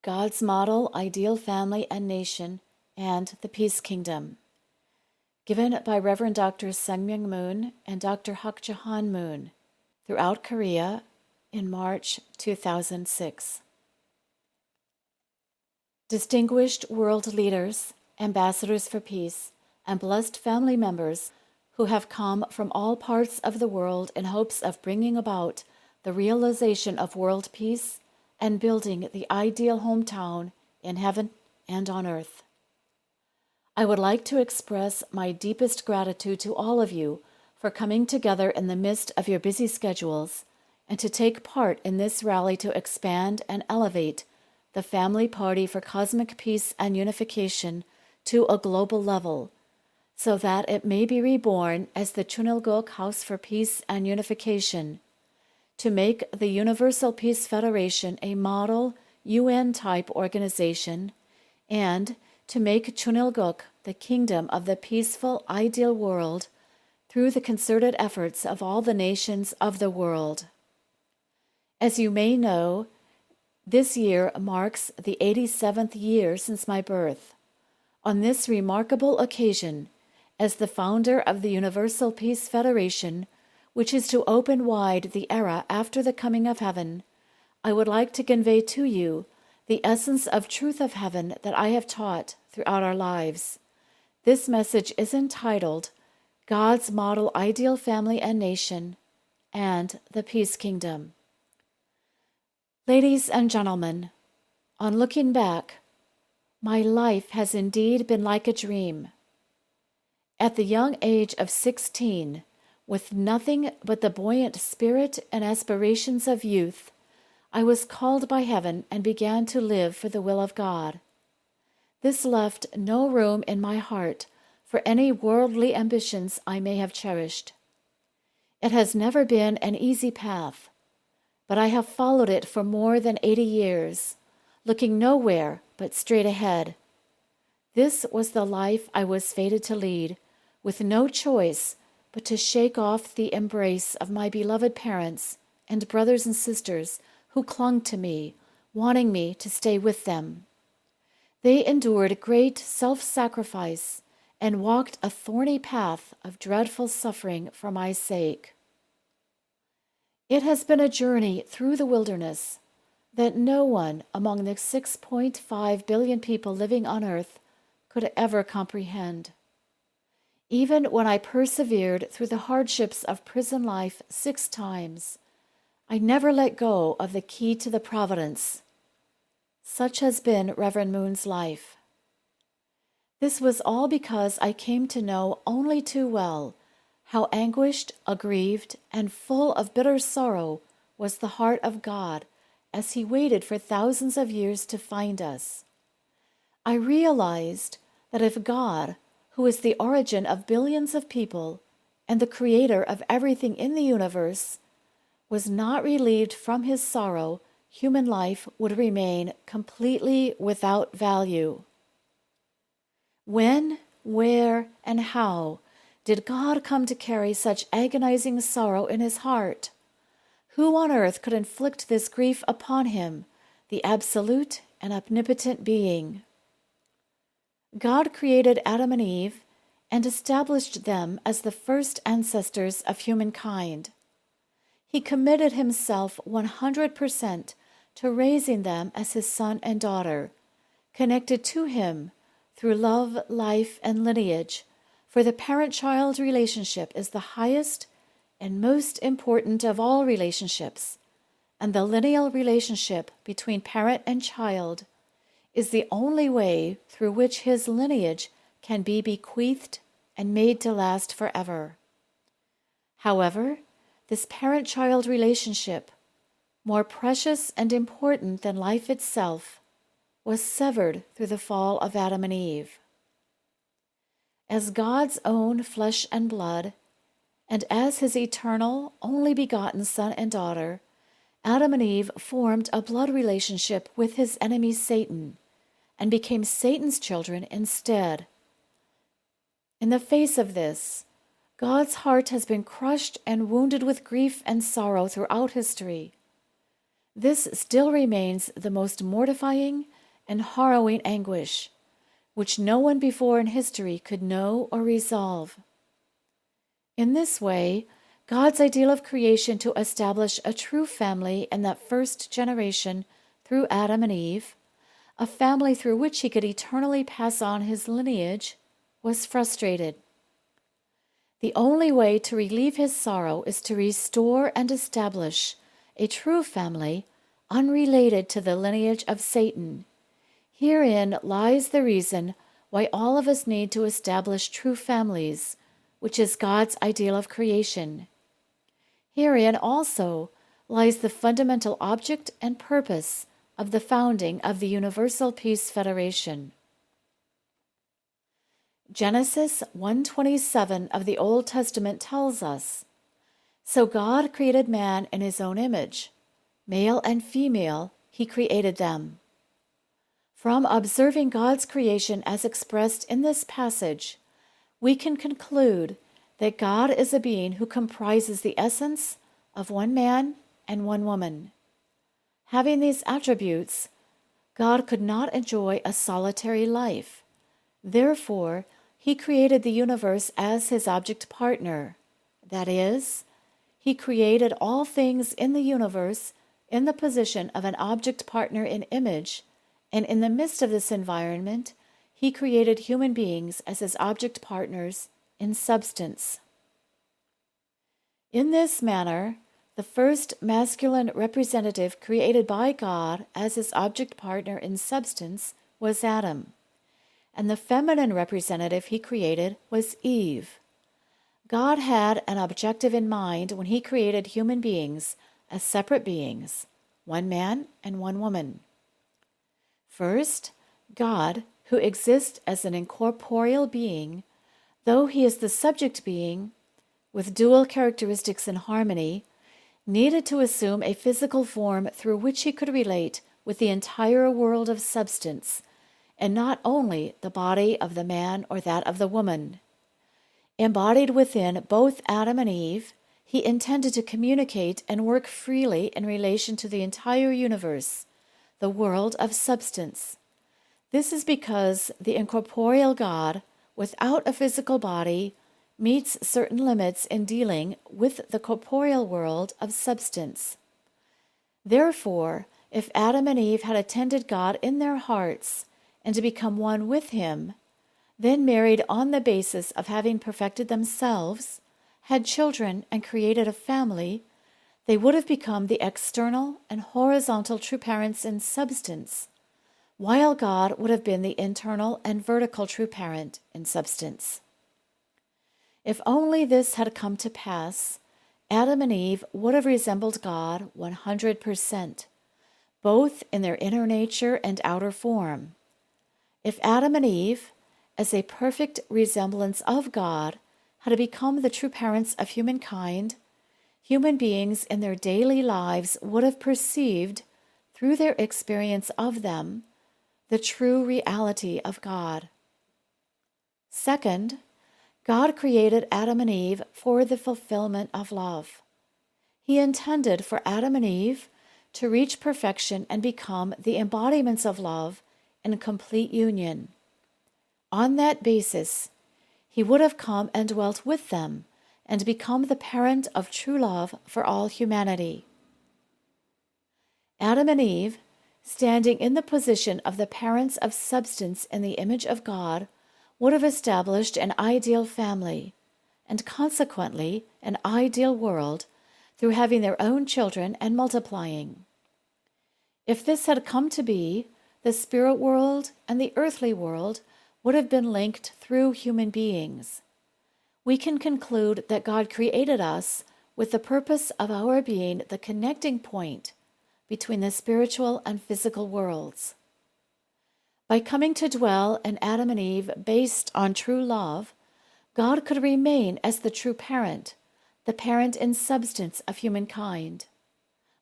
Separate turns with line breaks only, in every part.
God's Model, Ideal Family and Nation, and the Peace Kingdom. Given by Reverend Dr. Myung Moon and Dr. Hak Jahan Moon throughout Korea in March 2006. Distinguished world leaders, ambassadors for peace, and blessed family members who have come from all parts of the world in hopes of bringing about the realization of world peace and building the ideal hometown in heaven and on earth. I would like to express my deepest gratitude to all of you for coming together in the midst of your busy schedules and to take part in this rally to expand and elevate the Family Party for Cosmic Peace and Unification to a global level, so that it may be reborn as the Chunilgok House for Peace and Unification, to make the Universal Peace Federation a model UN-type organization, and to make Chunilgok the kingdom of the peaceful, ideal world through the concerted efforts of all the nations of the world. As you may know, this year marks the 87th year since my birth. On this remarkable occasion, as the founder of the Universal Peace Federation, which is to open wide the era after the coming of heaven, I would like to convey to you the essence of truth of heaven that I have taught throughout our lives. This message is entitled God's Model Ideal Family and Nation and the Peace Kingdom. Ladies and gentlemen, on looking back, my life has indeed been like a dream. At the young age of 16, with nothing but the buoyant spirit and aspirations of youth, I was called by heaven and began to live for the will of God. This left no room in my heart for any worldly ambitions I may have cherished. It has never been an easy path, but I have followed it for more than 80 years, looking nowhere but straight ahead. This was the life I was fated to lead, with no choice but to shake off the embrace of my beloved parents and brothers and sisters who clung to me, wanting me to stay with them. They endured great self-sacrifice and walked a thorny path of dreadful suffering for my sake. It has been a journey through the wilderness that no one among the 6.5 billion people living on earth could ever comprehend. Even when I persevered through the hardships of prison life 6 times, I never let go of the key to the providence. Such has been Reverend Moon's life. This was all because I came to know only too well how anguished, aggrieved, and full of bitter sorrow was the heart of God as He waited for thousands of years to find us. I realized that if God, who is the origin of billions of people and the creator of everything in the universe, was not relieved from His sorrow, human life would remain completely without value. When, where, and how did God come to carry such agonizing sorrow in His heart? Who on earth could inflict this grief upon Him, the absolute and omnipotent being? God created Adam and Eve and established them as the first ancestors of humankind. He committed Himself 100% to raising them as His son and daughter, connected to Him through love, life, and lineage, for the parent-child relationship is the highest and most important of all relationships, and the lineal relationship between parent and child is the only way through which his lineage can be bequeathed and made to last forever. However, this parent-child relationship, more precious and important than life itself, was severed through the fall of Adam and Eve. As God's own flesh and blood, and as His eternal, only begotten son and daughter, Adam and Eve formed a blood relationship with his enemy Satan, and became Satan's children instead. In the face of this, God's heart has been crushed and wounded with grief and sorrow throughout history. This still remains the most mortifying and harrowing anguish, which no one before in history could know or resolve. In this way, God's ideal of creation to establish a true family in that first generation through Adam and Eve, a family through which he could eternally pass on his lineage, was frustrated. The only way to relieve his sorrow is to restore and establish a true family unrelated to the lineage of Satan. Herein lies the reason why all of us need to establish true families, which is God's ideal of creation. Herein also lies the fundamental object and purpose of the founding of the Universal Peace Federation. Genesis 1:27 of the Old Testament tells us, "So God created man in his own image. Male and female he created them." From observing God's creation as expressed in this passage, we can conclude that God is a being who comprises the essence of one man and one woman. Having these attributes, God could not enjoy a solitary life. Therefore, he created the universe as his object partner. That is, he created all things in the universe in the position of an object partner in image, and in the midst of this environment, he created human beings as his object partners in substance. In this manner, the first masculine representative created by God as his object partner in substance was Adam, and the feminine representative he created was Eve. God had an objective in mind when he created human beings as separate beings, one man and one woman. First, God, who exists as an incorporeal being, though he is the subject being, with dual characteristics in harmony, needed to assume a physical form through which he could relate with the entire world of substance, and not only the body of the man or that of the woman. Embodied within both Adam and Eve, he intended to communicate and work freely in relation to the entire universe, the world of substance. This is because the incorporeal God, without a physical body, meets certain limits in dealing with the corporeal world of substance. Therefore, if Adam and Eve had attended God in their hearts and to become one with him, then married on the basis of having perfected themselves, had children and created a family, they would have become the external and horizontal true parents in substance, while God would have been the internal and vertical true parent in substance. If only this had come to pass, Adam and Eve would have resembled God 100%, both in their inner nature and outer form. If Adam and Eve, as a perfect resemblance of God, had become the true parents of humankind, human beings in their daily lives would have perceived, through their experience of them, the true reality of God. Second, God created Adam and Eve for the fulfillment of love. He intended for Adam and Eve to reach perfection and become the embodiments of love in complete union. On that basis, he would have come and dwelt with them and become the parent of true love for all humanity. Adam and Eve, standing in the position of the parents of substance in the image of God, would have established an ideal family, and consequently an ideal world, through having their own children and multiplying. If this had come to be, the spirit world and the earthly world would have been linked through human beings. We can conclude that God created us with the purpose of our being the connecting point between the spiritual and physical worlds. By coming to dwell in Adam and Eve based on true love, God could remain as the true parent, the parent in substance of humankind.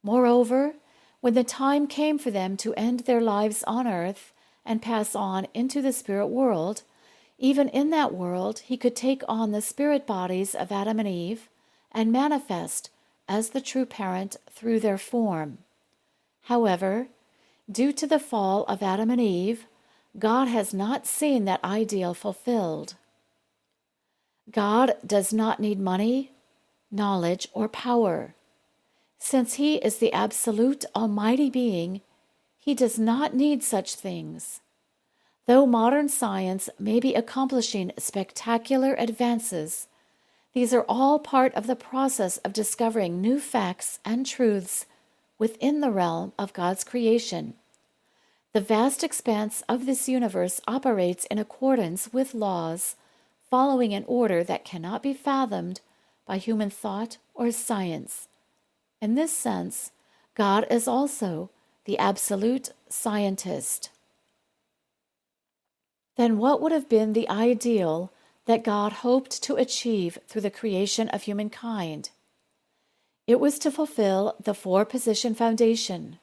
Moreover, when the time came for them to end their lives on earth and pass on into the spirit world, even in that world he could take on the spirit bodies of Adam and Eve and manifest as the true parent through their form. However, due to the fall of Adam and Eve, God has not seen that ideal fulfilled. God does not need money, knowledge, or power. Since He is the absolute almighty being, He does not need such things. Though modern science may be accomplishing spectacular advances, these are all part of the process of discovering new facts and truths within the realm of God's creation. The vast expanse of this universe operates in accordance with laws, following an order that cannot be fathomed by human thought or science. In this sense, God is also the absolute scientist. Then what would have been the ideal that God hoped to achieve through the creation of humankind? It was to fulfill the four-position foundation.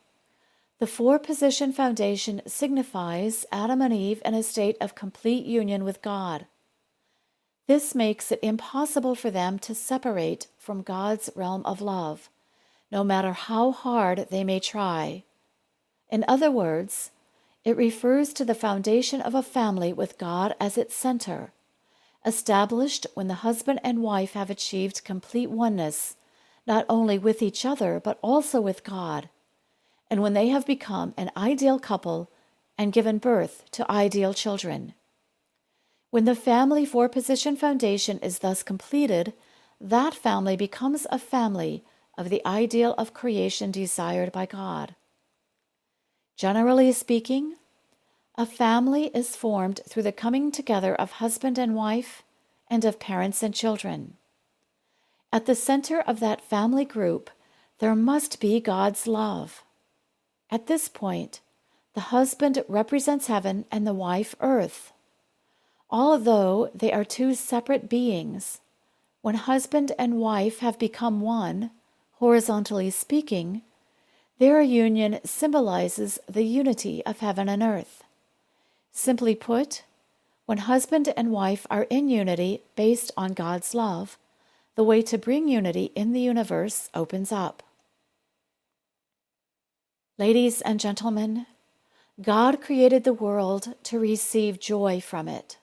The four-position foundation signifies Adam and Eve in a state of complete union with God. This makes it impossible for them to separate from God's realm of love, no matter how hard they may try. In other words, it refers to the foundation of a family with God as its center, established when the husband and wife have achieved complete oneness, not only with each other but also with God, and when they have become an ideal couple and given birth to ideal children. When the family four-position foundation is thus completed, that family becomes a family of the ideal of creation desired by God. Generally speaking, a family is formed through the coming together of husband and wife and of parents and children. At the center of that family group, there must be God's love. At this point, the husband represents heaven and the wife earth. Although they are two separate beings, when husband and wife have become one, horizontally speaking, their union symbolizes the unity of heaven and earth. Simply put, when husband and wife are in unity based on God's love, the way to bring unity in the universe opens up. Ladies and gentlemen, God created the world to receive joy from it.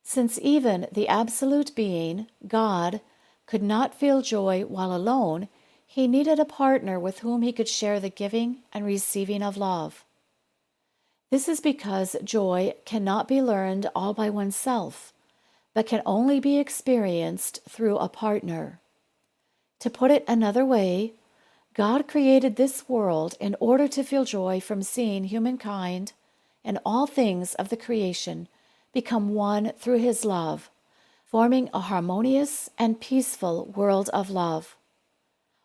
Since even the absolute being, God, could not feel joy while alone, He needed a partner with whom He could share the giving and receiving of love. This is because joy cannot be learned all by oneself, but can only be experienced through a partner. To put it another way, God created this world in order to feel joy from seeing humankind and all things of the creation become one through His love, forming a harmonious and peaceful world of love.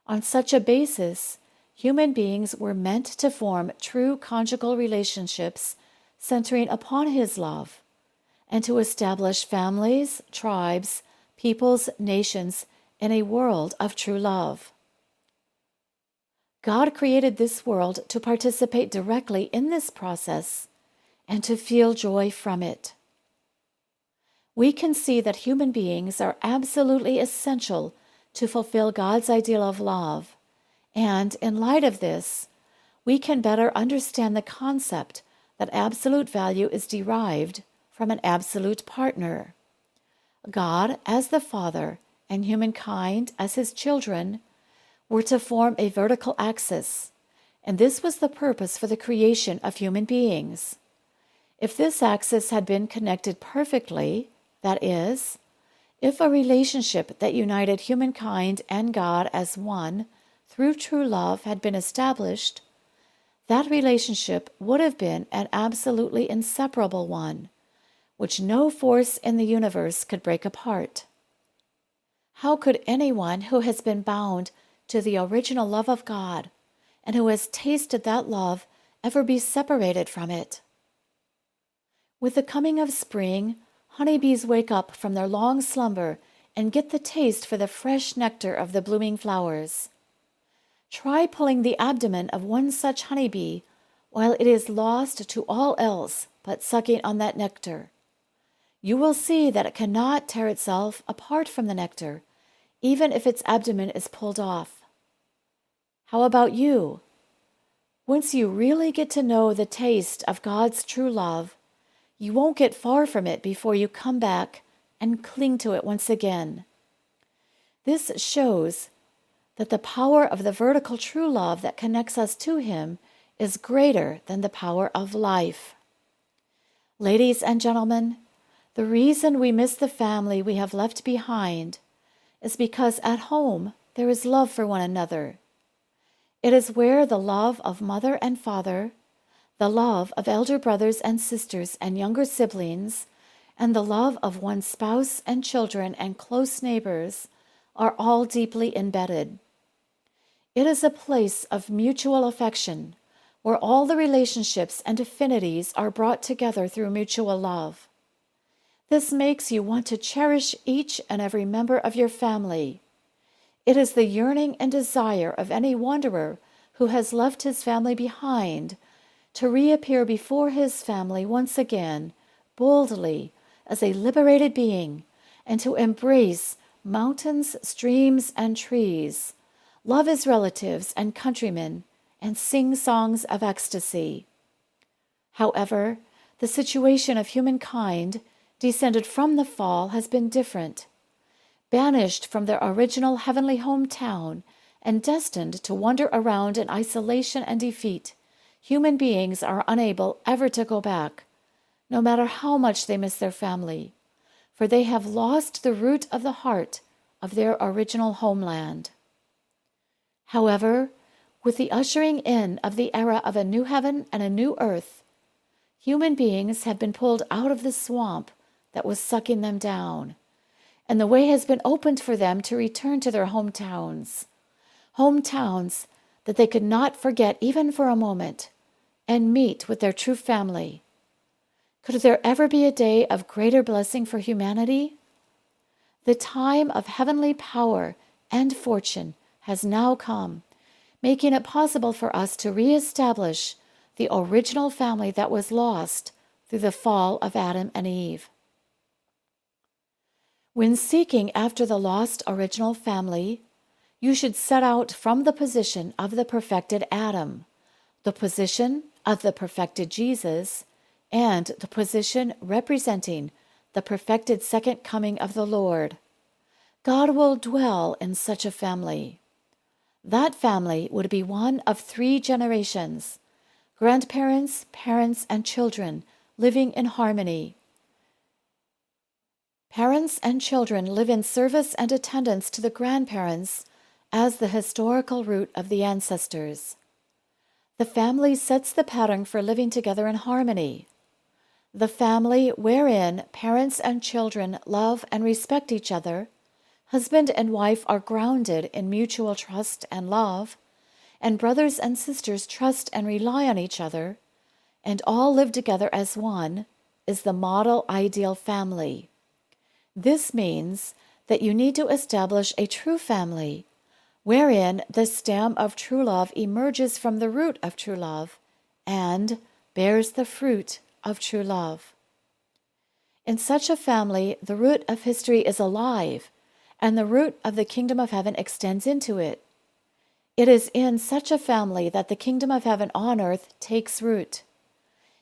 On such a basis, human beings were meant to form true conjugal relationships centering upon His love, and to establish families, tribes, peoples, nations in a world of true love. God created this world to participate directly in this process and to feel joy from it. We can see that human beings are absolutely essential to fulfill God's ideal of love, and in light of this, we can better understand the concept that absolute value is derived from an absolute partner. God, as the Father, and humankind, as His children, were to form a vertical axis, and this was the purpose for the creation of human beings. If this axis had been connected perfectly, that is, if a relationship that united humankind and God as one through true love had been established, that relationship would have been an absolutely inseparable one, which no force in the universe could break apart. How could anyone who has been bound to the original love of God and who has tasted that love ever be separated from it? With the coming of spring, honeybees wake up from their long slumber and get the taste for the fresh nectar of the blooming flowers. Try pulling the abdomen of one such honeybee while it is lost to all else but sucking on that nectar. You will see that it cannot tear itself apart from the nectar, even if its abdomen is pulled off. How about you? Once you really get to know the taste of God's true love, you won't get far from it before you come back and cling to it once again. This shows that the power of the vertical true love that connects us to Him is greater than the power of life. Ladies and gentlemen, the reason we miss the family we have left behind is because at home there is love for one another. It is where the love of mother and father, the love of elder brothers and sisters and younger siblings, and the love of one's spouse and children and close neighbors are all deeply embedded. It is a place of mutual affection, where all the relationships and affinities are brought together through mutual love. This makes you want to cherish each and every member of your family. It is the yearning and desire of any wanderer who has left his family behind to reappear before his family once again, boldly, as a liberated being, and to embrace mountains, streams, and trees, love his relatives and countrymen, and sing songs of ecstasy. However, the situation of humankind, descended from the fall, has been different. Banished from their original heavenly hometown and destined to wander around in isolation and defeat, human beings are unable ever to go back, no matter how much they miss their family, for they have lost the root of the heart of their original homeland. However, with the ushering in of the era of a new heaven and a new earth, human beings have been pulled out of the swamp that was sucking them down, and the way has been opened for them to return to their hometowns that they could not forget even for a moment, and meet with their true family. Could there ever be a day of greater blessing for humanity? The time of heavenly power and fortune has now come, making it possible for us to reestablish the original family that was lost through the fall of Adam and Eve. When seeking after the lost original family, you should set out from the position of the perfected Adam, the position of the perfected Jesus, and the position representing the perfected second coming of the Lord. God will dwell in such a family. That family would be one of 3 generations: grandparents, parents, and children living in harmony. Parents and children live in service and attendance to the grandparents as the historical root of the ancestors. The family sets the pattern for living together in harmony. The family wherein parents and children love and respect each other, husband and wife are grounded in mutual trust and love, and brothers and sisters trust and rely on each other, and all live together as one, is the model ideal family. This means that you need to establish a true family, wherein the stem of true love emerges from the root of true love and bears the fruit of true love. In such a family, the root of history is alive, and the root of the kingdom of heaven extends into it. It is in such a family that the kingdom of heaven on earth takes root.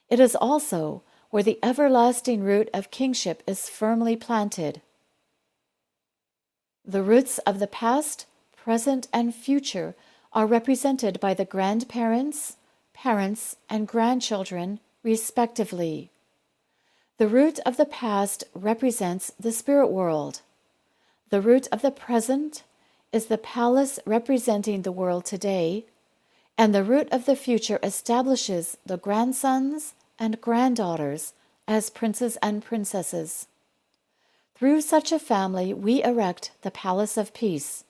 It is also where the everlasting root of kingship is firmly planted. The roots of the past, present, and future are represented by the grandparents, parents, and grandchildren, respectively. The root of the past represents the spirit world. The root of the present is the palace representing the world today, and the root of the future establishes the grandsons and granddaughters as princes and princesses. Through such a family, we erect the palace of peace,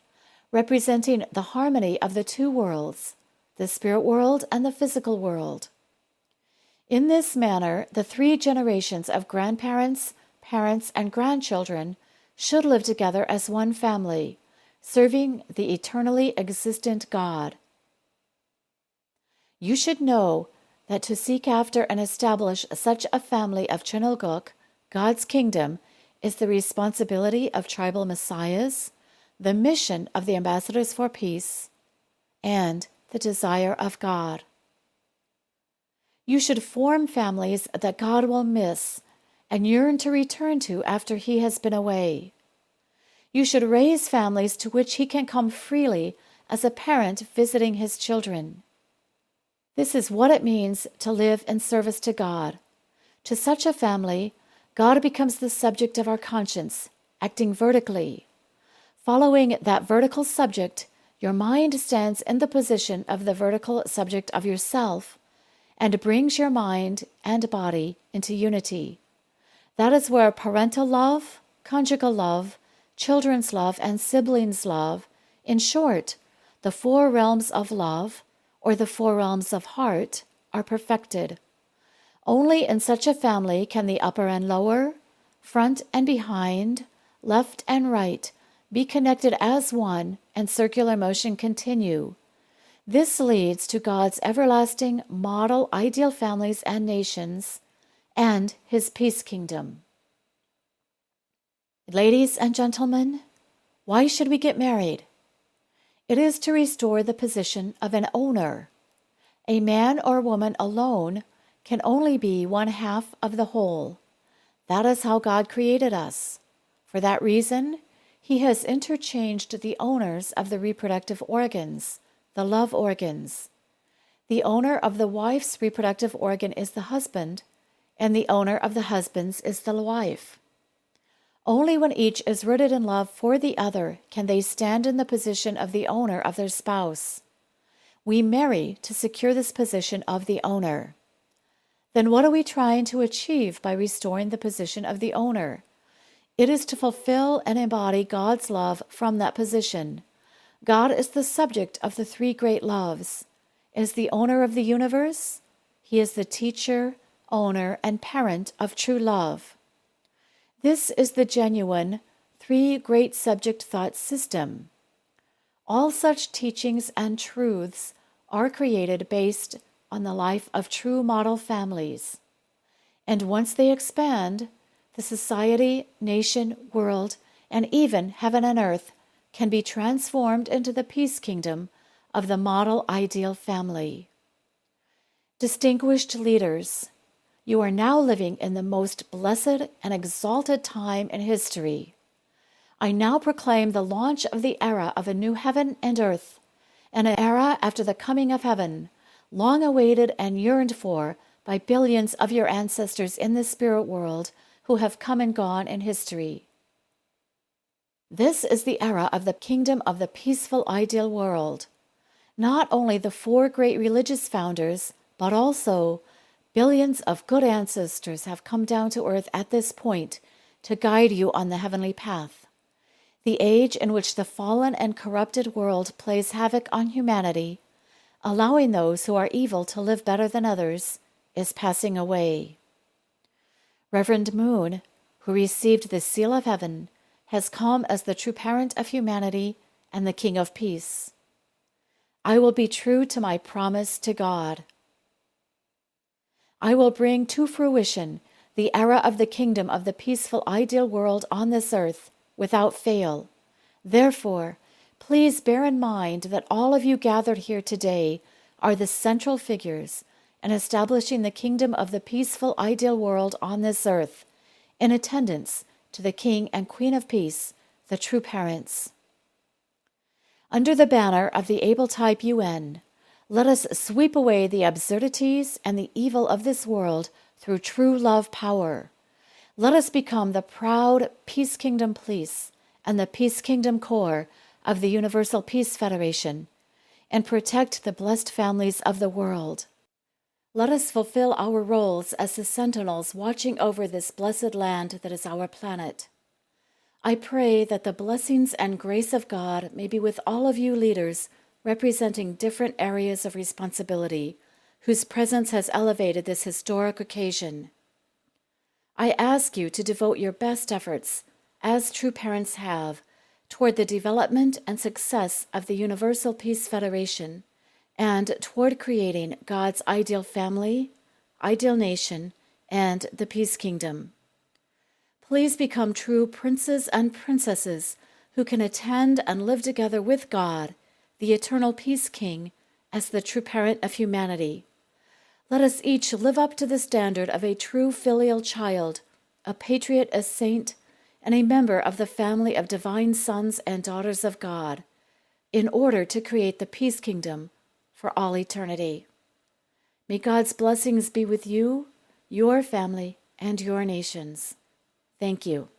representing the harmony of the 2 worlds, the spirit world and the physical world. In this manner, the 3 generations of grandparents, parents, and grandchildren should live together as one family, serving the eternally existent God. You should know that to seek after and establish such a family of Chinoguk, God's kingdom, is the responsibility of tribal messiahs, the mission of the ambassadors for peace, and the desire of God. You should form families that God will miss and yearn to return to after He has been away. You should raise families to which He can come freely as a parent visiting His children. This is what it means to live in service to God. To such a family, God becomes the subject of our conscience, acting vertically. Following that vertical subject, your mind stands in the position of the vertical subject of yourself and brings your mind and body into unity. That is where parental love, conjugal love, children's love, and siblings' love, in short, the four realms of love, or the four realms of heart, are perfected. Only in such a family can the upper and lower, front and behind, left and right be connected as one and circular motion continue. This leads to God's everlasting model ideal families and nations and His peace kingdom. Ladies and gentlemen, why should we get married? It is to restore the position of an owner. A man or woman alone can only be one half of the whole. That is how God created us. For that reason, He has interchanged the owners of the reproductive organs, the love organs. The owner of the wife's reproductive organ is the husband, and the owner of the husband's is the wife. Only when each is rooted in love for the other can they stand in the position of the owner of their spouse. We marry to secure this position of the owner. Then what are we trying to achieve by restoring the position of the owner? It is to fulfill and embody God's love from that position. God is the subject of the three great loves. As the owner of the universe, He is the teacher, owner, and parent of true love. This is the genuine three great subject thought system. All such teachings and truths are created based on the life of true model families. And once they expand, the society, nation, world, and even heaven and earth can be transformed into the peace kingdom of the model ideal family. Distinguished leaders, you are now living in the most blessed and exalted time in history. I now proclaim the launch of the era of a new heaven and earth, an era after the coming of heaven, long awaited and yearned for by billions of your ancestors in the spirit world who have come and gone in history. This is the era of the kingdom of the peaceful ideal world. Not only the four great religious founders, but also billions of good ancestors have come down to earth at this point to guide you on the heavenly path. The age in which the fallen and corrupted world plays havoc on humanity, allowing those who are evil to live better than others, is passing away. Reverend Myung, who received the seal of heaven, has come as the true parent of humanity and the King of peace. I will be true to my promise to God. I will bring to fruition the era of the kingdom of the peaceful ideal world on this earth without fail. Therefore, please bear in mind that all of you gathered here today are the central figures in establishing the kingdom of the peaceful ideal world on this earth, in attendance to the King and Queen of Peace, the true parents. Under the banner of the able type UN, let us sweep away the absurdities and the evil of this world through true love power. Let us become the proud Peace Kingdom Police and the Peace Kingdom Corps of the Universal Peace Federation and protect the blessed families of the world. Let us fulfill our roles as the sentinels watching over this blessed land that is our planet. I pray that the blessings and grace of God may be with all of you leaders representing different areas of responsibility, whose presence has elevated this historic occasion. I ask you to devote your best efforts, as true parents have, toward the development and success of the Universal Peace Federation, and toward creating God's ideal family, ideal nation, and the peace kingdom. Please become true princes and princesses who can attend and live together with God, the eternal peace king, as the true parent of humanity. Let us each live up to the standard of a true filial child, a patriot, a saint, and a member of the family of divine sons and daughters of God, in order to create the peace kingdom for all eternity. May God's blessings be with you, your family, and your nations. Thank you.